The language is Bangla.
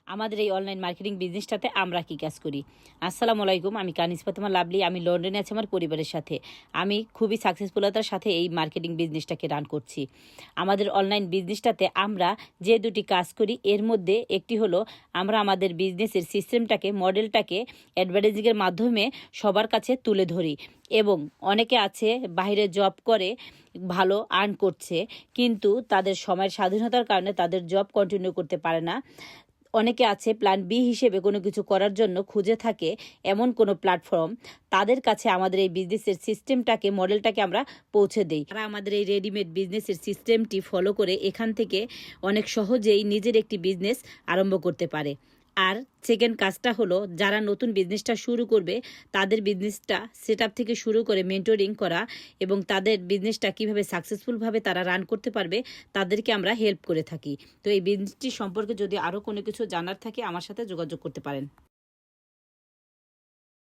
আমাদের এই অনলাইন মার্কেটিং বিজনেসটাতে আমরা কি কাজ করি। আসসালামু আলাইকুম, আমি কানিজ ফাতেমা লাভলি। আমি লন্ডনে আছি আমার পরিবারের সাথে। আমি খুবই সাকসেসফুলতার সাথে এই মার্কেটিং বিজনেসটাকে রান করছি। আমাদের অনলাইন বিজনেসটাতে আমরা যে দুটি কাজ করি এর মধ্যে একটি হলো আমরা আমাদের বিজনেসের সিস্টেমটাকে, মডেলটাকে অ্যাডভার্টাইজিংয়ের মাধ্যমে সবার কাছে তুলে ধরি। এবং অনেকে আছে বাইরে জব করে ভালো আর্ন করছে, কিন্তু তাদের সময়ের স্বাধীনতার কারণে তাদের জব কন্টিনিউ করতে পারে না। অনেকে আছে প্ল্যান বি হিসেবে কোনো কিছু করার জন্য খুঁজে থাকে এমন কোনো প্ল্যাটফর্ম, তাদের কাছে আমাদের এই বিজনেসের সিস্টেমটাকে, মডেলটাকে আমরা পৌঁছে দিই। তারা আমাদের এই রেডিমেড বিজনেসের সিস্টেমটি ফলো করে এখান থেকে অনেক সহজেই নিজের একটি বিজনেস আরম্ভ করতে পারে। আর সেকেন্ড কাজটা হলো, যারা নতুন বিজনেসটা শুরু করবে তাদের বিজনেসটা সেট আপ থেকে শুরু করে মেন্টরিং করা এবং তাদের বিজনেসটা কীভাবে সাকসেসফুলভাবে তারা রান করতে পারবে তাদেরকে আমরা হেল্প করে থাকি। তো এই বিজনেসটি সম্পর্কে যদি আরও কোনো কিছু জানার থাকে আমার সাথে যোগাযোগ করতে পারেন।